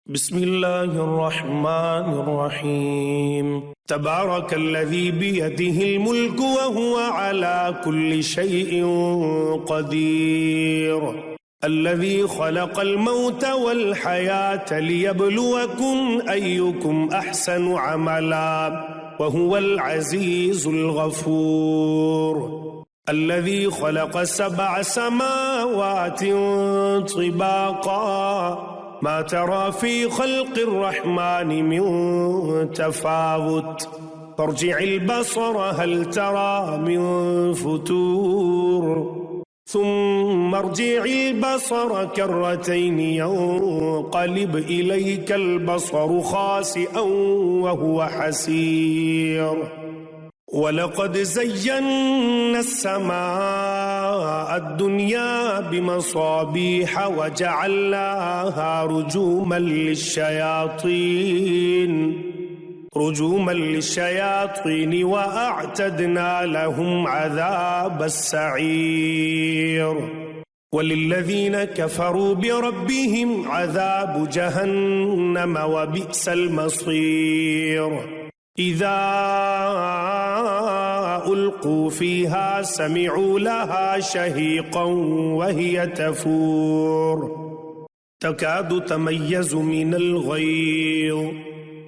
بسم الله الرحمن الرحيم. تبارك الذي بيده الملك وهو على كل شيء قدير، الذي خلق الموت والحياة ليبلوكم أيكم أحسن عملا وهو العزيز الغفور، الذي خلق 7 سماوات طباقا ما ترى في خلق الرحمن من تفاوت، فارجع البصر هل ترى من فتور، ثم ارجع البصر كرتين ينقلب إليك البصر خاسئا وهو حسير، ولقد زينا السماء الدنيا بمصابيح وجعلناها رجوما للشياطين وأعتدنا لهم عذاب السعير، وللذين كفروا بربهم عذاب جهنم وبئس المصير. إذا ألقوا فيها سمعوا لها شهيقا وهي تفور تكاد تميز من الغيظ،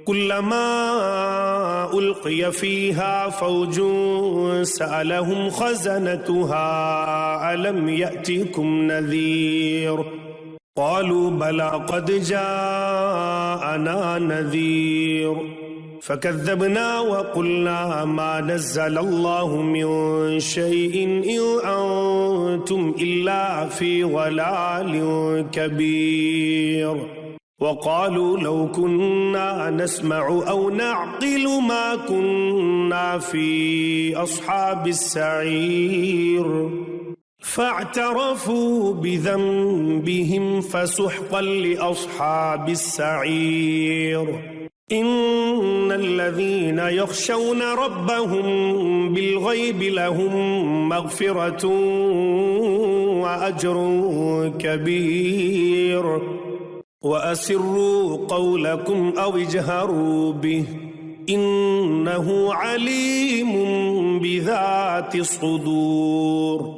كلما ألقي فيها فوج سألهم خزنتها ألم يأتكم نذير، قالوا بلى قد جاءنا نذير، فكذبنا وقلنا ما نزل الله من شيء إن أنتم إلا في ضلال كبير، وقالوا لو كنا نسمع أو نعقل ما كنا في أصحاب السعير، فاعترفوا بذنبهم فسحقا لأصحاب السعير. إن الذين يخشون ربهم بالغيب لهم مغفرة وأجر كبير، وأسروا قولكم أو اجهروا به إنه عليم بذات الصدور،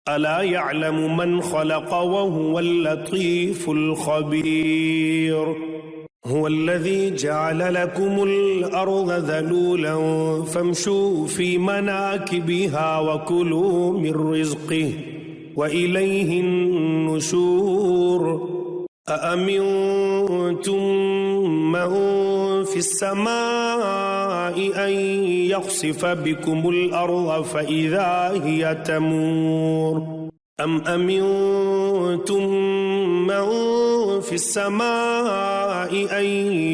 ألا يعلم من خلق وهو اللطيف الخبير. هو الذي جعل لكم الأرض ذلولا فامشوا في مناكبها وكلوا من رزقه وإليه النشور. أأمنتم من في السماء أن يخسف بكم الأرض فإذا هي تمور، أم أمنتم من في السماء أن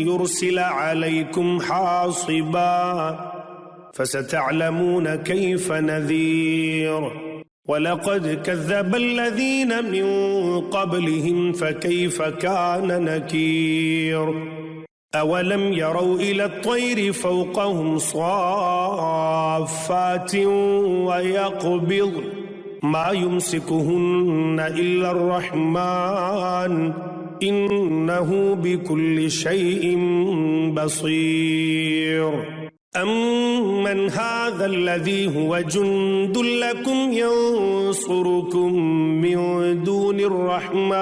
يرسل عليكم حاصبا، فستعلمون كيف نذير. ولقد كذب الذين من قبلهم فكيف كان نكير. أولم يروا إلى الطير فوقهم صافات ويقبض ما يمسكهن إلا الرحمن إنه بكل شيء بصير. أمن هذا الذي هو جند لكم ينصركم من دون الرحمن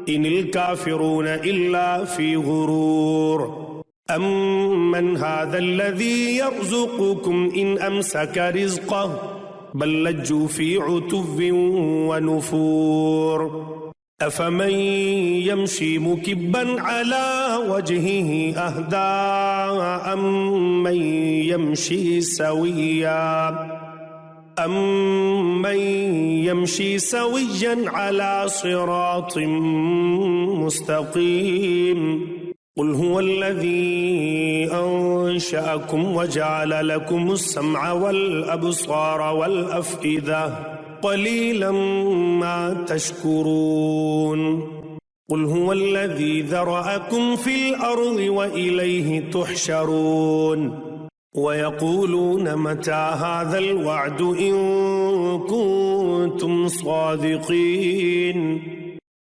إن الكافرون إلا في غرور. أمن هذا الذي يرزقكم إن أمسك رزقه بل لجوا في عتو ونفور. أفمن يمشي مكبا على وجهه أهدى أمن يمشي سويا على صراط مستقيم. قل هو الذي أنشأكم وجعل لكم السمع والأبصار والأفئدة قليلا ما تشكرون. قل هو الذي ذرأكم في الأرض وإليه تحشرون. ويقولون متى هذا الوعد إن كنتم صادقين